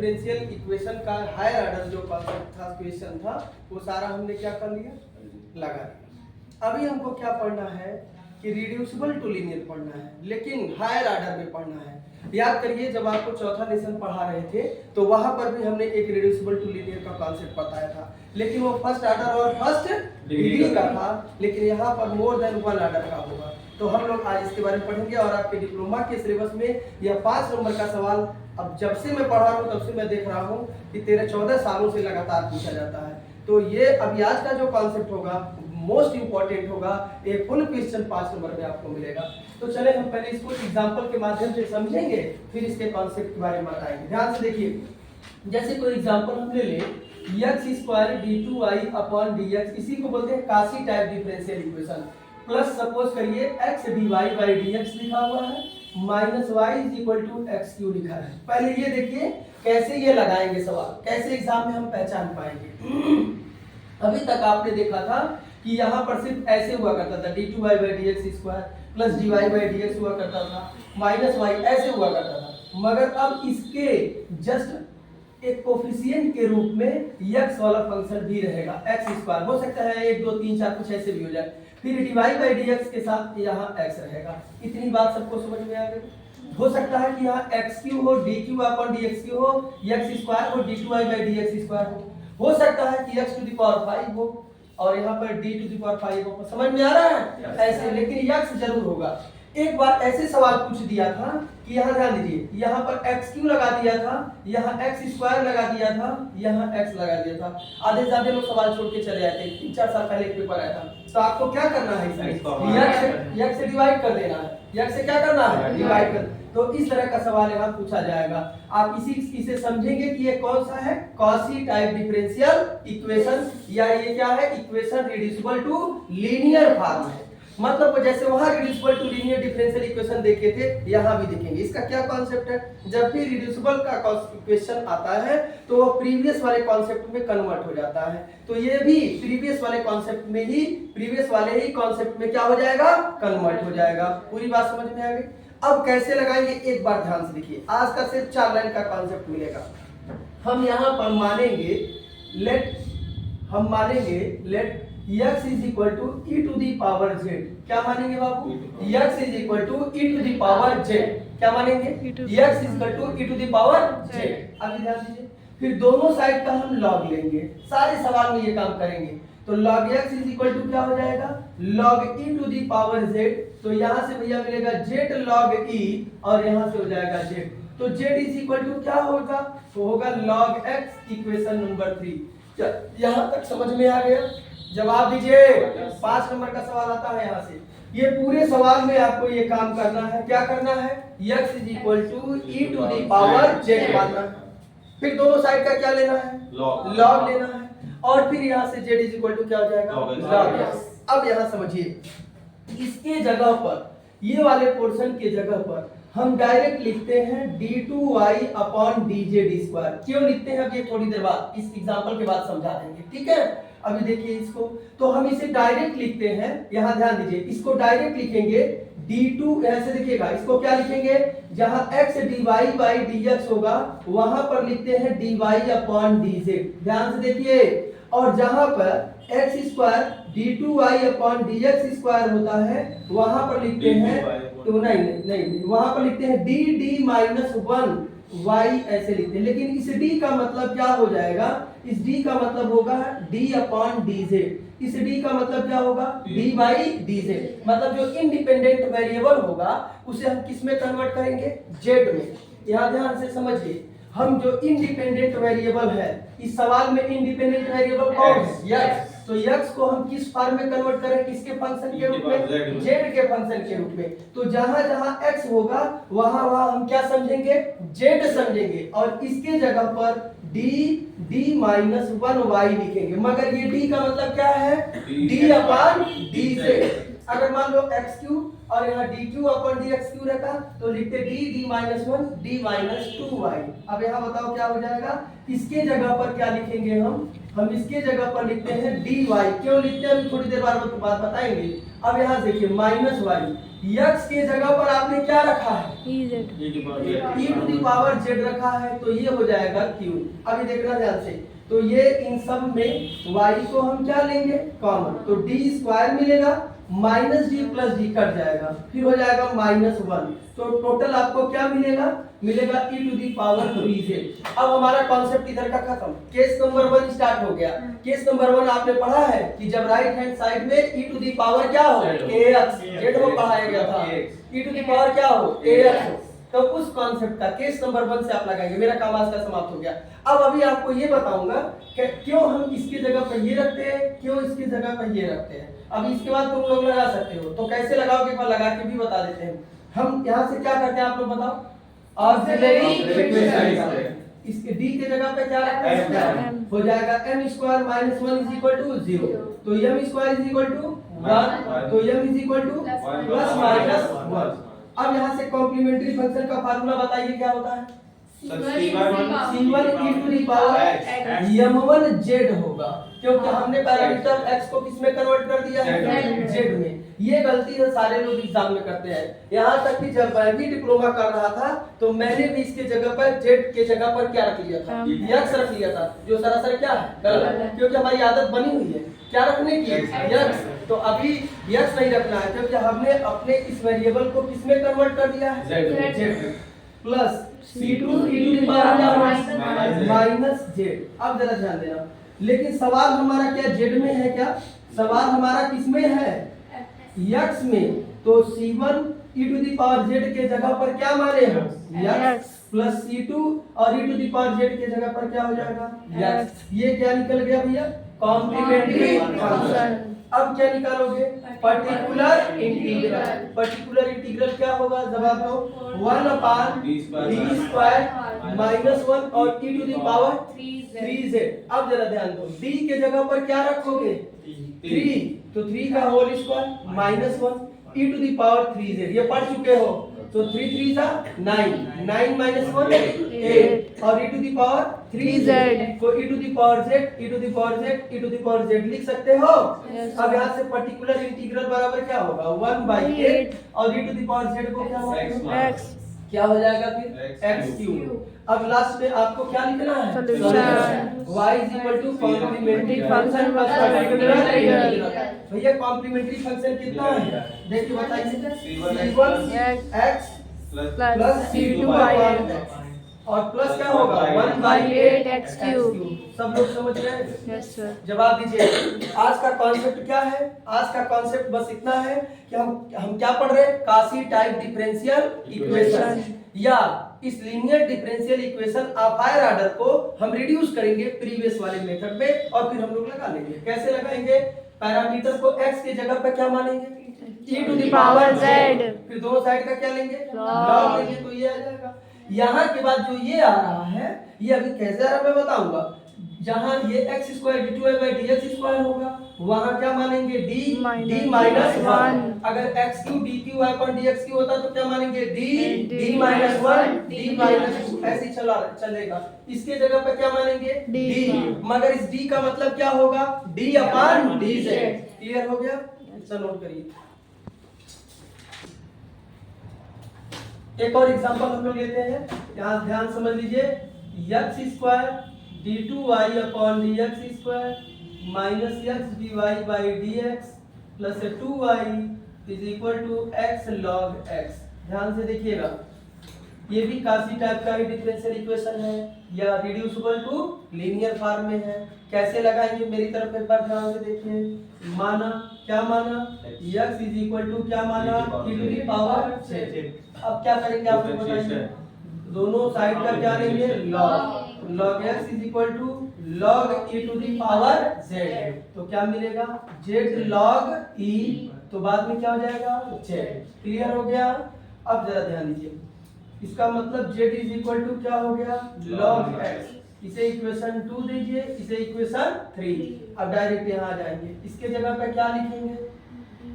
Differential equation का higher order जो concept था, क्वेश्चन था, वो सारा हमने क्या कर लिया, लगा दिया। अभी हमको क्या पढ़ना है कि रिड्यूसिबल टू लीनियर पढ़ना है, लेकिन हायर ऑर्डर में पढ़ना है। याद करिए जब आपको चौथा लेसन पढ़ा रहे थे तो वहां पर भी हमने एक रिड्यूसिबल टू लीनियर का कॉन्सेप्ट बताया था, लेकिन वो फर्स्ट ऑर्डर और फर्स्ट डिग्री का था, लेकिन यहाँ पर मोर देन वन ऑर्डर का होगा। तो हम लोग आज इसके बारे में पढ़ेंगे और आपके डिप्लोमा के सिलेबस में यह 5 नंबर का सवाल अब जब से मैं पढ़ा रहा हूँ तब से मैं देख रहा हूँ कि 13-14 सालों से लगातार पूछा जाता है। तो ये अभी आज का जो कॉन्सेप्ट होगा मोस्ट इंपॉर्टेंट होगा, एक फुल क्वेश्चन 5 नंबर में आपको मिलेगा। तो चले हम पहले इसको एग्जांपल के माध्यम से समझेंगे, फिर इसके कॉन्सेप्ट के बारे में बताएंगे। ध्यान से देखिए, जैसे कोई एग्जांपल हम ले लें, x² d2y अपॉन dx, इसी को बोलते हैं Cauchy type differential equation. Plus suppose करिए x dy बाई dx लिखा हुआ है, minus y is equal to x³ लिखा है। पहले ये देखिए कैसे ये लगाएंगे सवाल, कैसे एग्जाम में हम पहचान पाएंगे। अभी तक आपने देखा था कि यहाँ पर सिर्फ ऐसे हुआ करता था, d2y by dx² plus dy by dx हुआ करता था, माइनस y ऐसे हुआ करता था। मगर अब इसके जस्ट एक कोफिशिएंट के रूप में x वाला फंक्शन भी रहेगा, x², हो सकता है 1 2 3 4 कुछ ऐसे भी हो जाए, फिर dy बाई dx के साथ यहाँ x रहेगा। इतनी बात सबको समझ में आ गई। हो सकता है कि यहाँ x³ हो, dq अपॉन dx³ हो, x² हो, d2y बाई dx² हो सकता है कि x टू द पावर 5 हो और यहाँ पर d टू द पावर 5 हो। समझ में आ रहा है ऐसे, लेकिन x जरूर होगा। एक बार ऐसे सवाल पूछ दिया था कि यहाँ ध्यान दीजिए, यहाँ पर x³ लगा दिया था, यहाँ x² लगा दिया था, यहाँ x लगा दिया था। आधे से ज्यादा लोग सवाल छोड़ के चले जाते हैं। 3-4 साल पहले एक पेपर आया था, तो आपको क्या करना है, x से डिवाइड कर देना है, x से क्या करना है, डिवाइड कर। तो इस तरह का सवाल यहाँ पूछा जाएगा। आप इसे समझेंगे कि ये कौन सा है, कॉशी टाइप डिफरेंशियल इक्वेशन, या ये क्या है, equation reducible to linear form है। मतलब जैसे वहां reducible to linear differential equation देखे थे, यहाँ भी देखेंगे। इसका क्या कॉन्सेप्ट है, जब भी रिड्यूसिबल का इक्वेशन आता है तो वो प्रीवियस वाले कॉन्सेप्ट में कन्वर्ट हो जाता है। तो ये भी प्रीवियस वाले कॉन्सेप्ट में ही, प्रीवियस वाले ही कॉन्सेप्ट में क्या हो जाएगा, कन्वर्ट हो जाएगा। पूरी बात समझ में आ गई। अब कैसे लगाएंगे एक बार ध्यान से देखिए। आज का सिर्फ 4 लाइन का कॉन्सेप्ट मिलेगा। हम यहाँ पर मानेंगे let x is equal to e to the power z। क्या मानेंगे बाबू, x is equal to e to the power z। क्या मानेंगे, x is equal to e to the power z। अभी ध्यान दीजिए, फिर दोनों साइड का हम लॉग लेंगे, सारे सवाल में ये काम करेंगे। तो log x is equal to क्या हो जाएगा, log e to the power z। तो यहाँ से भैया मिलेगा z log e और यहाँ से हो जाएगा z। तो z इज इक्वल टू क्या होगा, तो होगा log x, इक्वेशन नंबर 3। यहाँ तक समझ में आ गया। जवाब दीजिए। 5 नंबर का सवाल आता है यहाँ से। ये पूरे सवाल में आपको ये काम करना है। क्या करना है, x is equal to e to the power z मानना है। फिर दोनों साइड का क्या लेना है, log लेना है, और फिर यहाँ से z इज इक्वल टू क्या हो जाएगा, log x। अब यहाँ समझिए, इसके जगह पर, ये वाले पोर्शन के जगह पर हम डायरेक्ट लिखते हैं d2y अपॉन dz²। क्यों लिखते हैं, अब ये थोड़ी देर बाद इस एग्जांपल के बाद समझा देंगे, ठीक है। अभी देखिए इसको, तो हम इसे डायरेक्ट लिखते हैं। यहाँ ध्यान दीजिए, इसको डायरेक्ट लिखेंगे d2, ऐसे देखिएगा, इसको क्या लिखेंगे, जहां x dy बाई dx होगा वहां पर लिखते हैं dy अपॉन dz। ध्यान से देखिए, और जहां पर x² d2y अपॉन dx² होता है वहां पर लिखते हैं, तो नहीं, वहां पर लिखते हैं d माइनस 1 y, ऐसे लिखते हैं। लेकिन इस d का मतलब क्या हो जाएगा, इस d का मतलब होगा d अपॉन dz। इस d का मतलब क्या होगा, d बाई dz। मतलब जो इंडिपेंडेंट वेरिएबल होगा उसे हम किस में कन्वर्ट करेंगे, z में। यहाँ ध्यान से समझिए, हम जो इंडिपेंडेंट वेरिएबल है, इस सवाल में इंडिपेंडेंट वेरिएबल कौन है, x। तो x को हम किस फॉर्म में कन्वर्ट करें, किसके फंक्शन के रूप में, z के फंक्शन के रूप में। तो जहां जहां x होगा वहां वहां हम क्या समझेंगे, z समझेंगे, और इसके जगह पर d माइनस 1y लिखेंगे। मगर ये d का मतलब क्या है, d अपॉन dz। अगर मान लो x³ और यहाँ dq अपॉन dx³ रहता तो लिखते d minus 1 d minus 2y। अब यहाँ बताओ क्या हो जाएगा, इसके जगह पर क्या लिखेंगे हम, हम इसके जगह पर लिखते हैं dy। क्यों लिखते हैं अभी थोड़ी देर बाद बताएंगे। अब यहाँ देखिए माइनस वाई, x के जगह पर आपने क्या रखा है, e to the power z रखा है, तो ये हो जाएगा q। अभी देखना ध्यान से, तो ये इन सब में y को हम क्या लेंगे कॉमन, तो d स्क्वायर मिलेगा, minus D plus D cut जाएगा, फिर हो जाएगा -1। तो टोटल आपको क्या मिलेगा, मिलेगा e to the power 3z। अब हमारा कॉन्सेप्ट इधर का खत्म, केस नंबर 1 स्टार्ट हो गया। केस नंबर 1 आपने पढ़ा है कि जब राइट हैंड साइड में e टू दी पावर क्या हो, ax, जेड को पढ़ाया गया था, e टू दी पावर क्या हो, ax। तो उस कॉन्सेप्ट का केस नंबर 1 से आप लगाएंगे। मेरा काम आज का समाप्त हो गया। अब अभी आपको ये बताऊंगा कि क्यों हम इसकी जगह पर ये रखते हैं, क्यों इसकी जगह पर ये रखते हैं। अब इसके बाद तुम लोग लगा सकते हो, तो कैसे लगाओगे एक बार लगा के भी बता देते हैं। हम यहाँ से क्या करते हैं आप लोग बताओ, ऑक्सिलरी इक्वेशन, इसके d के जगह पे क्या रखते हैं, हो जाएगा m square minus 1 is equal to 0, तो m square is equal to 1, तो m is equal to plus minus 1। अब यहाँ से कॉम्प्लीमेंट्री फंक्शन का फार्मूला बताइए क्या होता है, c1 e to the power m1z होगा, क्योंकि हमने पैरामीटर x को किस में कन्वर्ट कर दिया है, z में। ये गलती है सारे लोग एग्जाम में करते हैं। यहाँ तक कि जब मैं भी डिप्लोमा कर रहा था तो मैंने भी इसके जगह पर z के जगह पर क्या रख लिया था, x रख लिया था, जो सरासर क्या है गलत, क्योंकि हमारी आदत बनी हुई है क्या रखने की, x। तो अभी x नहीं रखना है, क्योंकि हमने अपने इस वेरिएबल को किस में कन्वर्ट कर दिया है, z plus c2 e to the power minus z। अब जरा ध्यान देना, लेकिन सवाल हमारा क्या z में है, क्या सवाल हमारा किस में है, x में। तो c1 e to the power z के जगह पर क्या माने हम, x प्लस c2 और e to the power z के जगह पर क्या हो जाएगा, x। ये क्या निकल गया भैया, कॉम्प्लीमेंट्री फंक्शन। अब क्या निकालोगे, पर्टिकुलर इंटीग्रल। पर्टिकुलर इंटीग्रल क्या होगा, जवाब दो, 1/d स्क्वायर माइनस 1 और e to the power 3z। अब जरा ध्यान दो, d के जगह पर क्या रखोगे, 3, तो 3 का whole square minus 1 e to the power 3z। ये पढ़ चुके हो, तो 3 3 जा 9, 9 माइनस 1 8 और e to the power 3z को e to the power z, e to the power z, e to the power z लिख सकते हो। अब यहाँ से पर्टिकुलर इंटीग्रल बराबर क्या होगा, 1/8 और e to the power z को क्या होगा, x। क्या हो जाएगा फिर, x3। अब लास्ट में आपको क्या लिखना है, solution. y is equal to complementary function plus particular integral. भैया कॉम्प्लीमेंट्री फंक्शन कितना है, देखिए बताइए, c1 x प्लस c2 और प्लस क्या होगा 1/8 x3। सब लोग समझ गए, यस सर। जवाब दीजिए। आज का कॉन्सेप्ट क्या है, आज का कॉन्सेप्ट बस इतना है कि हम क्या पढ़ रहे हैं, काशी टाइप डिफरेंशियल इक्वेशन या इस linear differential equation of higher order को हम रिड्यूस करेंगे प्रीवियस वाले मेथड में, और फिर हम लोग लगा लेंगे। कैसे लगाएंगे, पैरामीटर को x के जगह पर क्या मानेंगे, e to the power z, फिर दोनों साइड का क्या लेंगे, लॉग लेंगे, तो ये आ जाएगा। यहाँ के बाद जो ये आ रहा है, ये अभी कैसे आ रहा है मैं बताऊंगा। जहाँ ये x स्क्वायर d2/dx स्क्वायर होगा, वहाँ क्या मानेंगे, d माइनस 1। अगर x3 dq/dx होता तो क्या मानेंगे, d माइनस 1 d माइनस 2, ऐसे चलेगा। इसके जगह पे क्या मानेंगे, d, मगर इस d का मतलब क्या होगा, d/dz। क्लियर हो गया, इसे नोट करिए। एक और एग्जांपल हम लोग लेते हैं, यहाँ ध्यान समझ लीजिए, x square d2y/dx square minus x dy/dx plus 2y is equal to x log x। ध्यान से देखिएगा, ये भी काशी टाइप का ही डिफरेंशियल इक्वेशन है या रिड्यूसिबल टू लीनियर फॉर्म में है। कैसे लगाएंगे, मेरी तरफ एक बार ध्यान से देखिए। माना क्या माना, x इज इक्वल टू क्या माना, e to the power z। अब क्या करेंगे आप लोग बताइए, दोनों साइड का क्या लेंगे, log x is equal to log e to the power z। तो क्या मिलेगा, z log e, तो बाद में क्या हो जाएगा, z। क्लियर हो गया। अब जरा ध्यान दीजिए, इसका मतलब z इज इक्वल टू क्या हो गया, log x। इसे इक्वेशन 2 दीजिए, इसे इक्वेशन 3। अब डायरेक्ट यहाँ आ जाएंगे, इसके जगह पे क्या लिखेंगे,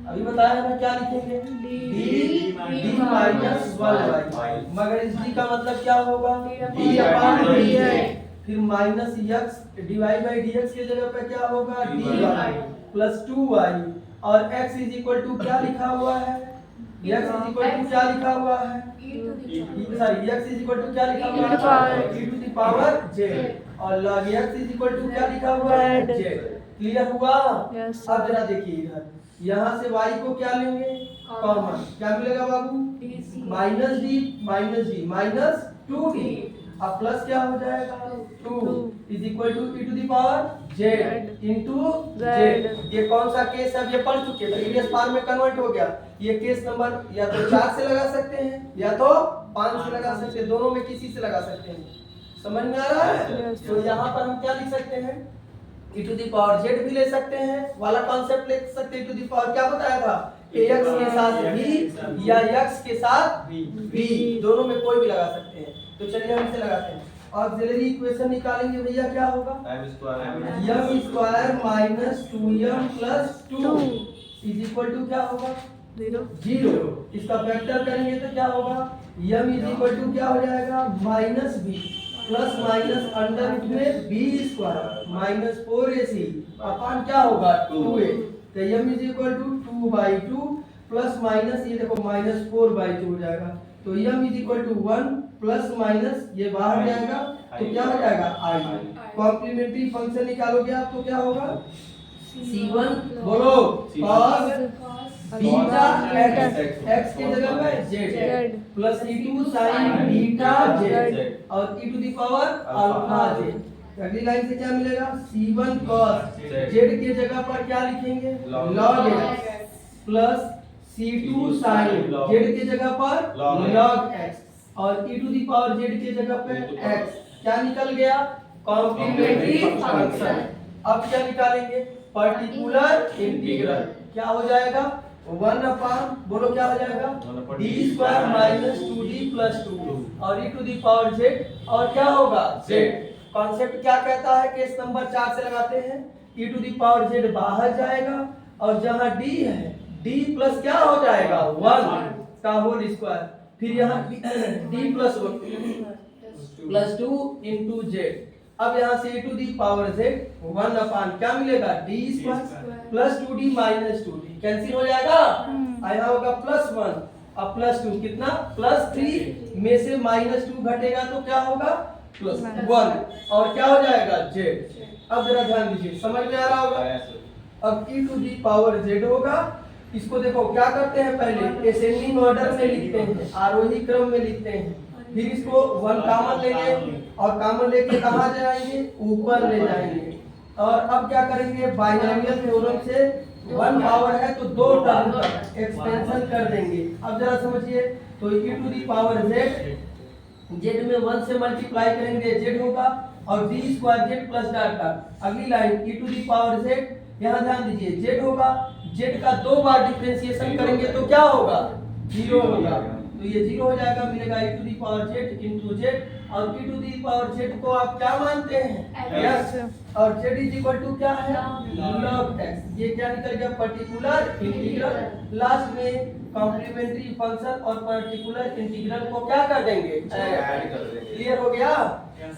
अभी बताया ना क्या लिखेंगे, d माइनस 1y, मगर इस d का मतलब क्या होगा, d/dz। फिर minus x divide by d x की जगह पे क्या होगा डी वाई प्लस 2y और x इज इक्वल टू क्या लिखा हुआ है x इज इक्वल टू क्या लिखा हुआ है sorry x is equal to क्या लिखा हुआ है e to the power z और log x is equal to क्या लिखा हुआ है z। क्लियर हुआ? Yes, अब जरा देखिए इधर यहाँ से y को क्या लेंगे कॉमन, क्या मिलेगा बाबू माइनस 2d अब प्लस क्या हो जाएगा 2 is equal to e to the power z into z। ये कौन सा केस है? अब ये पढ़ चुके हैं, प्रीवियस फॉर्म में कन्वर्ट हो गया। ये केस नंबर या तो 4 से लगा सकते हैं या तो 5 से लगा सकते हैं, दोनों में किसी से लगा सकते हैं। समझ में आ रहा है? तो यहाँ पर हम क्या लिख सकते हैं e to the power z भी ले सकते हैं, वाला कॉन्सेप्ट ले सकते हैं। e टू द पावर क्या बताया था ax के साथ b या x के साथ b, दोनों में कोई भी लगा सकते हैं। तो चलिए हम इसे लगाते हैं। ऑक्सिलरी इक्वेशन निकालेंगे भैया, क्या होगा m square minus 2m plus 2 is equal to क्या होगा 0। इसका फैक्टर करेंगे तो क्या होगा m इज इक्वल टू क्या हो जाएगा minus b plus minus under root में b square minus 4ac upon क्या होगा 2a। तो m is equal to 2/2 plus minus ये देखो माइनस 4/2 हो जाएगा। तो m is equal to 1 plus minus ये बाहर जाएगा तो क्या हो जाएगा i। कॉम्प्लीमेंट्री फंक्शन निकालोगे आप तो क्या होगा c1 बोलो cos बीटा x की जगह पे z plus e2 sin beta z और e to the power alpha z। अगली लाइन से क्या मिलेगा c1 cos z की जगह पर क्या लिखेंगे log x plus c2 sin z की जगह पर log x और e to the power z की जगह पे x। क्या निकल गया कॉम्प्लीमेंट्री फंक्शन। अब क्या निकालेंगे पर्टिकुलर इंटीग्रल, क्या हो जाएगा 1 अपॉन बोलो क्या हो जाएगा d square minus 2d plus 2 और e to the power z और क्या होगा z। कॉन्सेप्ट क्या कहता है केस नंबर 4 से लगाते हैं e to the power z बाहर जाएगा और जहां d है d प्लस क्या हो जाएगा 1 का होल स्क्वायर फिर यहाँ d प्लस 2 इंटू z। अब यहाँ से e to the power z 1 upon क्या मिलेगा d square plus 2d minus 2d cancel हो जाएगा यहाँ होगा प्लस 1 अब प्लस 2 कितना प्लस 3 में से माइनस 2 घटेगा तो क्या होगा प्लस 1 और क्या हो जाएगा z। अब जरा ध्यान दीजिए समझ में आ रहा होगा। अब e to the power z होगा, इसको देखो क्या करते हैं पहले असेंडिंग ऑर्डर में लिखते हैं, आरोही क्रम में लिखते हैं, फिर इसको 1 कॉमन लेंगे और कॉमन लेके कहाँ जाएंगे ऊपर ले जाएंगे। और अब क्या करेंगे बाइनोमियल थ्योरम से 1 पावर है तो 2 टर्म तक एक्सपेंशन कर देंगे। अब जरा समझिए तो e to the power z में 1 से मल्टीप्लाई करेंगे z होगा और d square z plus data. अगली line e to the power z, यहाँ ध्यान दीजिए z होगा, z का 2 बार डिफरेंशिएशन करेंगे तो क्या होगा 0 होगा तो ये 0 हो जाएगा, मिलेगा e to the power z into z और e to the power z को आप क्या मानते हैं x और z इज इक्वल टू क्या है log x। ये क्या निकल गया पर्टिकुलर इंटीग्रल। लास्ट में कॉम्प्लीमेंट्री फंक्शन और पर्टिकुलर इंटीग्रल को क्या कर देंगे ऐड कर देंगे। क्लियर हो गया?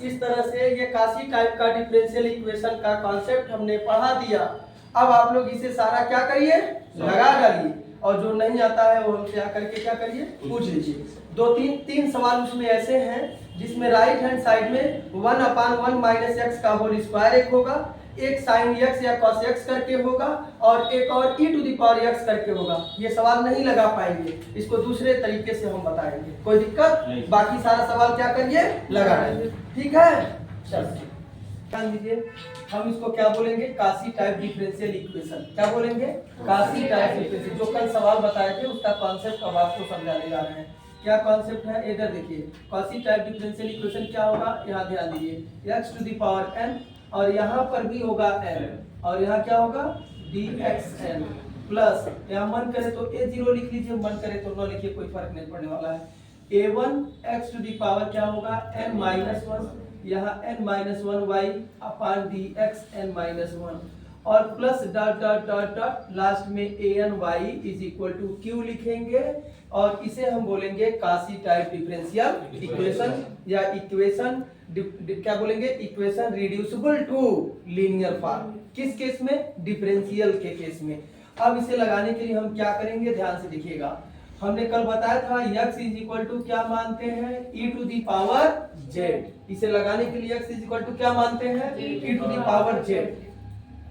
इस तरह से ये काशी टाइप का डिफरेंशियल इक्वेशन का कॉन्सेप्ट हमने पढ़ा दिया। अब आप लोग इसे सारा क्या करिए लगा डालिए और जो नहीं आता है वो हमसे आकर के क्या करिए पूछ लीजिए। तीन सवाल उसमें ऐसे हैं जिसमें राइट हैंड साइड में 1 अपान 1 माइनस एक्स का होल स्क्वायर एक होगा, एक साइन एक्स या कॉस एक्स करके होगा और एक और e to the power x करके होगा। ये सवाल नहीं लगा पाएंगे, इसको दूसरे तरीके से हम बताएंगे, कोई दिक्कत नहीं। बाकी सारा सवाल क्या करिए लगा डालिए, ठीक है। चलिए ध्यान दीजिए, हम इसको क्या बोलेंगे काशी टाइप डिफरेंशियल इक्वेशन। क्या बोलेंगे काशी टाइप इक्वेशन। जो कल सवाल बताए थे उसका कॉन्सेप्ट अब आपको समझाने जा रहे हैं। क्या कॉन्सेप्ट है इधर देखिए, काशी टाइप डिफरेंशियल इक्वेशन क्या होगा यहाँ ध्यान दीजिए x to the power n और यहाँ पर भी होगा n और यहाँ क्या होगा dxn प्लस यहाँ मन करे तो a0 लिख लीजिए, मन करे तो न लिखिए, कोई फर्क नहीं पड़ने वाला है। a1 x to the power क्या होगा n माइनस 1, यहाँ n minus 1 y upon dx n minus 1 और plus dot dot dot dot last में ANY is equal to Q लिखेंगे और इसे हम बोलेंगे काशी टाइप डिफरेंशियल इक्वेशन या इक्वेशन क्या बोलेंगे, equation reducible to linear form. किस केस में? डिफरेंशियल के केस में। अब इसे लगाने के लिए हम क्या करेंगे, ध्यान से देखिएगा। हमने कल बताया था x इज इक्वल टू क्या मानते हैं, e to the power z। इसे लगाने के लिए x इज इक्वल टू क्या मानते हैं, e to the power z।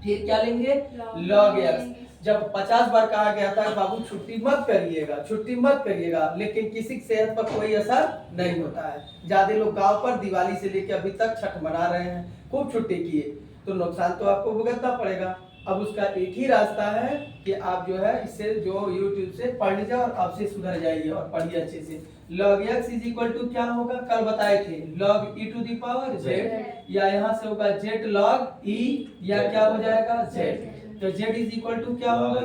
फिर क्या लेंगे, log x। जब 50 बार कहा गया था बाबू छुट्टी मत करिएगा, छुट्टी मत करिएगा, लेकिन किसी की सेहत पर कोई असर नहीं होता है। ज्यादा लोग गांव पर दिवाली से लेकर अभी तक छठ मना रहे हैं, खूब छुट्टी किए, तो नुकसान तो आपको भुगतना पड़ेगा। अब उसका एक ही रास्ता है कि आप जो है इससे जो YouTube से पढ़ लीजिए और आपसे सुधर जाइए और पढ़िए अच्छे से। log x is equal to क्या होगा, कल बताए थे, log e to the power z, या यहाँ से होगा z log e, या क्या हो जाएगा z। तो z इज इक्वल टू क्या होगा,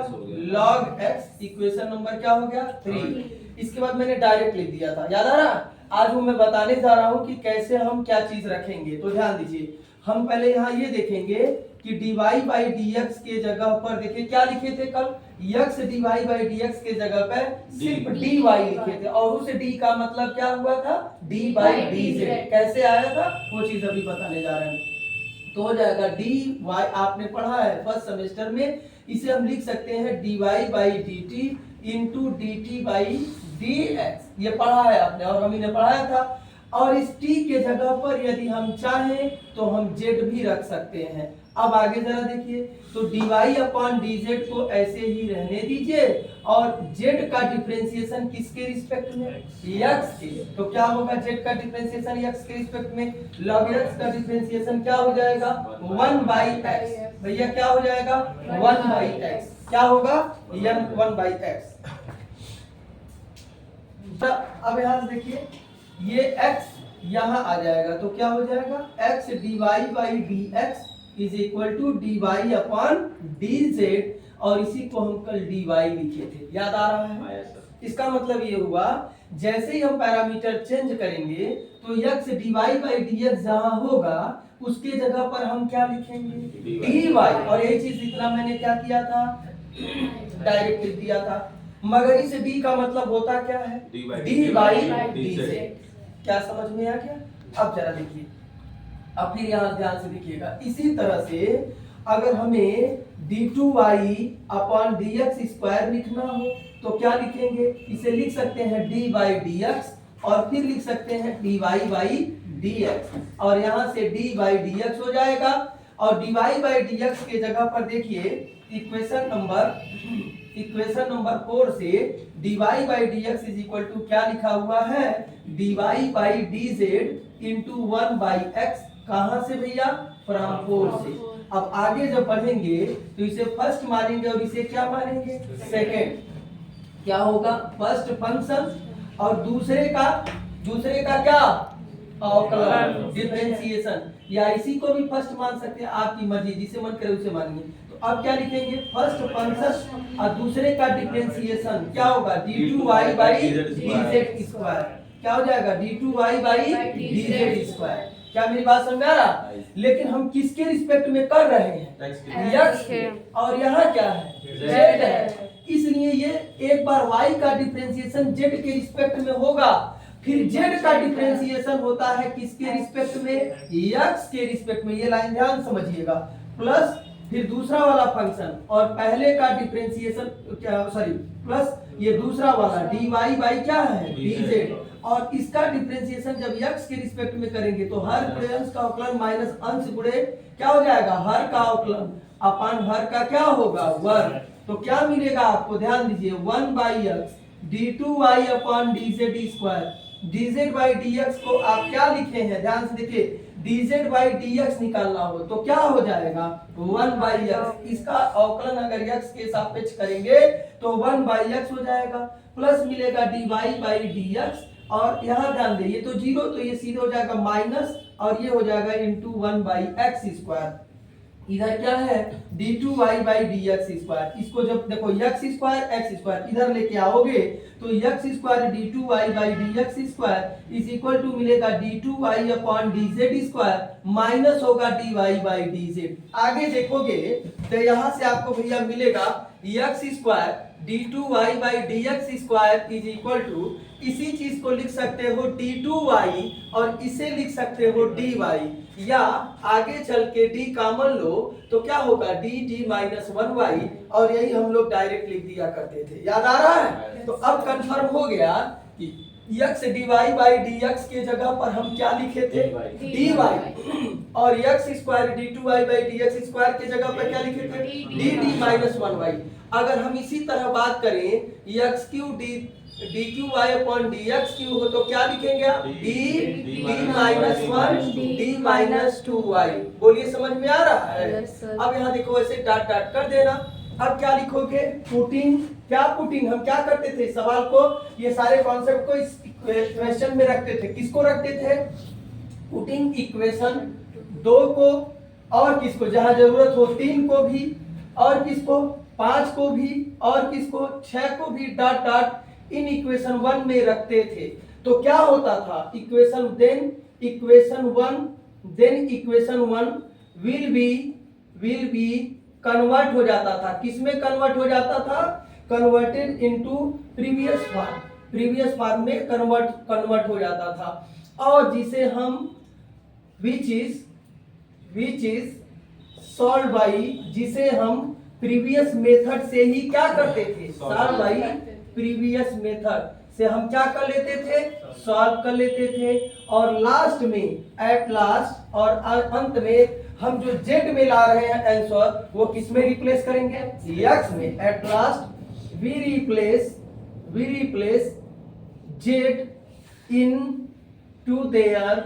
log x। इक्वेशन नंबर क्या हो गया, 3। इसके बाद मैंने डायरेक्ट लिख दिया था, याद आ रहा। आज वो मैं बताने जा रहा हूँ कि कैसे हम क्या चीज रखेंगे। तो ध्यान दीजिए, हम पहले यहाँ ये देखेंगे कि dy बाई dx के जगह पर देखिए क्या लिखे थे कल, x dy बाई dx के जगह पे सिर्फ dy लिखे थे और उस d का मतलब क्या हुआ था, d बाई dz। कैसे आया था वो चीज अभी बताने जा रहे हैं। तो हो जाएगा dy, आपने पढ़ा है फर्स्ट सेमेस्टर में, इसे हम लिख सकते हैं dy by dt into dt by dx। ये पढ़ा है आपने और हम इन्हें पढ़ाया था। और इस t के जगह पर यदि हम चाहें तो हम z भी रख सकते हैं। अब आगे जरा देखिए, तो dy अपॉन dz को ऐसे ही रहने दीजिए और z का डिफरेंशिएशन किसके रिस्पेक्ट में, x के। तो क्या होगा z का डिफरेंशिएशन x के रिस्पेक्ट में, log x का डिफरेंशिएशन क्या हो जाएगा, 1 बाई x। भैया क्या हो जाएगा, 1 बाई x। क्या होगा, 1 बाई x। अब यहाँ से देखिए, ये x यहाँ आ जाएगा तो क्या हो जाएगा, x dy by dx is equal to dy upon dz, और इसी को हम कल dy लिखे थे, याद आ रहा है। इसका मतलब ये हुआ जैसे ही हम पैरामीटर चेंज करेंगे तो x dy बाई dx जहाँ होगा उसके जगह पर हम क्या लिखेंगे, dy। और ये चीज इतना मैंने क्या किया था, डायरेक्ट लिख दिया था, मगर इस d का मतलब होता क्या है, d बाई dz। क्या समझ में आ गया। अब जरा देखिए, अब फिर यहाँ ध्यान से देखिएगा, इसी तरह से अगर हमें d2y अपॉन dx स्क्वायर लिखना हो तो क्या लिखेंगे, इसे लिख सकते हैं d बाई dx और फिर लिख सकते हैं dy बाई dx, और यहाँ से d बाई dx हो जाएगा। और dy बाई dx के जगह पर देखिए इक्वेशन नंबर 4 से dy by dx is equal to क्या लिखा हुआ है, dy by dz into 1 by x। कहां से भैया, फ्रॉम 4 से। अब आगे जब पढ़ेंगे तो इसे फर्स्ट मानेंगे और इसे क्या मानेंगे, सेकेंड। क्या होगा, फर्स्ट फंक्शन और दूसरे का क्या, अवकलन, डिफरेंशिएशन, या इसी को भी फर्स्ट मान सकते हैं, आपकी मर्जी, जिसे मन करे उसे मानिए। तो अब क्या लिखेंगे, फर्स्ट फंक्शन और दूसरे का डिफरेंशिएशन क्या होगा, d2y बाई dz स्क्वायर। क्या हो जाएगा, d2y बाई dz स्क्वायर। क्या मेरी बात समझ में आ रहा। लेकिन हम किसके रिस्पेक्ट में कर रहे हैं, x के, और यहाँ क्या है, z है। इसलिए ये एक बार y का डिफरेंशिएशन z के रिस्पेक्ट में होगा, फिर z का डिफरेंशिएशन होता है किसके रिस्पेक्ट में, x के रिस्पेक्ट में। ये लाइन ध्यान समझिएगा, प्लस फिर दूसरा वाला फंक्शन और पहले का डिफरेंशिएशन क्या, सॉरी, प्लस ये दूसरा वाला dy बाई क्या है, dz, और इसका डिफरेंशिएशन जब x के रिस्पेक्ट में करेंगे तो हर गुणे अंश का अवकलन माइनस अंश गुणे क्या हो जाएगा, हर का अवकलन अपान हर का क्या होगा, वर्ग। तो क्या मिलेगा आपको, ध्यान दीजिए, 1 by x d2y upon dz square. dz by dx को आप क्या लिखे हैं, ध्यान से देखिए, dz बाई dx निकालना हो तो क्या हो जाएगा, 1 बाई x। इसका अवकलन अगर x के सापेक्ष करेंगे तो 1 बाई x हो जाएगा, प्लस मिलेगा dy बाई dx, और यहाँ ध्यान दे ये तो 0, तो ये सीधे हो जाएगा माइनस, और ये हो जाएगा इंटू 1 बाई x स्क्वायर। इधर क्या है d2y by d x square. इसको जब देखो एक्स स्क्वायर एक्स स्क्वायर इधर लेके आओगे तो x square d2y by d x square is equal to मिलेगा d2y upon dz square minus होगा dy बाई dz। आगे देखोगे तो यहाँ से आपको भैया मिलेगा x square d2y by d x square is equal to इसी चीज को लिख सकते हो d2y और इसे लिख सकते हो dy, या आगे चल के d कॉमन लो तो क्या होगा dt माइनस 1y, और यही हम लोग डायरेक्ट लिख दिया करते थे। याद आ रहा है? तो अब कंफर्म हो गया कि x dy बाई dx के जगह पर हम क्या लिखे थे dy, और x square d2y by dx square के जगह पर क्या लिखे थे dt माइनस 1y। अगर हम इसी तरह बात करें x Q dqy upon dx Q हो तो क्या लिखेंगे आप d minus 1 d minus 2y। बोलिए समझ में आ रहा है? अब यहाँ देखो ऐसे डाट डाट कर देना। अब क्या लिखोगे पुटिंग, क्या पुटिंग हम क्या करते थे सवाल को, ये सारे कॉन्सेप्ट को इस इक्वेशन में रखते थे। किसको रखते थे? पुटिंग इक्वेशन 2 को, और किसको जहां जरूरत हो 3 को भी, और किसको 5 को भी, और किसको 6 को भी डॉट डॉट इन इक्वेशन 1 में रखते थे। तो क्या होता था equation equation 1 will be convert हो जाता था। किसमें कन्वर्ट हो जाता था? कन्वर्टेड इनटू प्रीवियस फॉर्म में कन्वर्ट हो जाता था, और जिसे हम विच इज सॉल्व बाई, जिसे हम प्रीवियस मेथड से ही क्या करते थे सॉल्व बाई प्रीवियस मेथड से हम क्या कर लेते थे सॉल्व कर लेते थे। और लास्ट में एट लास्ट और अंत में हम जो z में ला रहे हैं आंसर वो किस में रिप्लेस करेंगे x में। At last we replace z in to their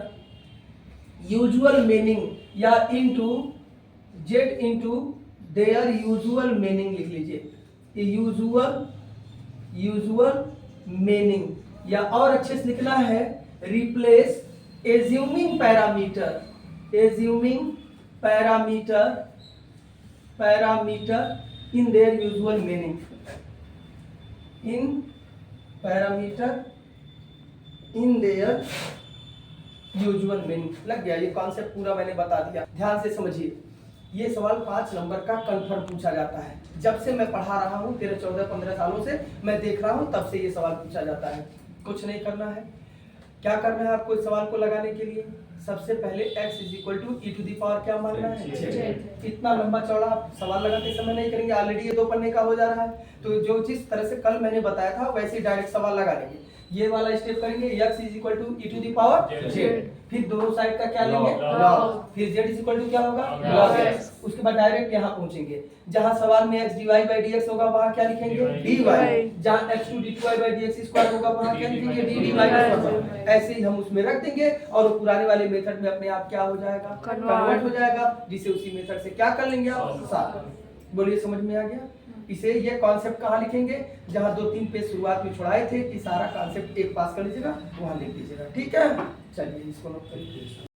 usual meaning, या into z into their usual meaning लिख लीजिए, यूजुअल मीनिंग, या और अच्छे से लिखना है replace assuming parameter in their usual meaning, लग गया। ये कॉन्सेप्ट पूरा मैंने बता दिया, ध्यान से समझिए। ये सवाल 5 नंबर का कंफर्म पूछा जाता है। जब से मैं पढ़ा रहा हूँ 13, 14, 15 सालों से मैं देख रहा हूँ, तब से ये सवाल पूछा जाता है। कुछ नहीं करना है। क्या करना है आपको इस सवाल को लगाने के लिए? सबसे पहले x is equal to e to the power क्या मानना है z। इतना लंबा चौड़ा आप सवाल लगाते समय नहीं करेंगे, ऑलरेडी ये 2 पन्ने का हो जा रहा है। तो जो जिस तरह से कल मैंने बताया था वैसे ही डायरेक्ट सवाल लगा लेंगे। ये वाला स्टेप करेंगे x is equal to e to the power z, फिर दोनों साइड का क्या लेंगे log, फिर z इज इक्वल टू क्या होगा log x। उसके बाद डायरेक्ट यहाँ पहुंचेंगे, जहां सवाल में x dy बाई dx होगा वहां क्या लिखेंगे dy, जहां x2 d2y by dx square होगा वहां क्या लिखेंगे dd माइनस 1। ऐसे ही हम उसमें रख देंगे और वो पुराने वाले मेथड में अपने आप क्या हो जाएगा कन्वर्ट हो जाएगा, जिसे उसी मेथड से क्या कर लेंगे आप साथ। बोलिए समझ में आ गया? इसे ये कॉन्सेप्ट कहाँ लिखेंगे? जहां 2-3 पेज शुरुआत में छुड़ाए थे कि सारा कॉन्सेप्ट एक पास कर लीजिएगा वहां लिख दीजिएगा। ठीक है, चलिए इसको नोट करिए।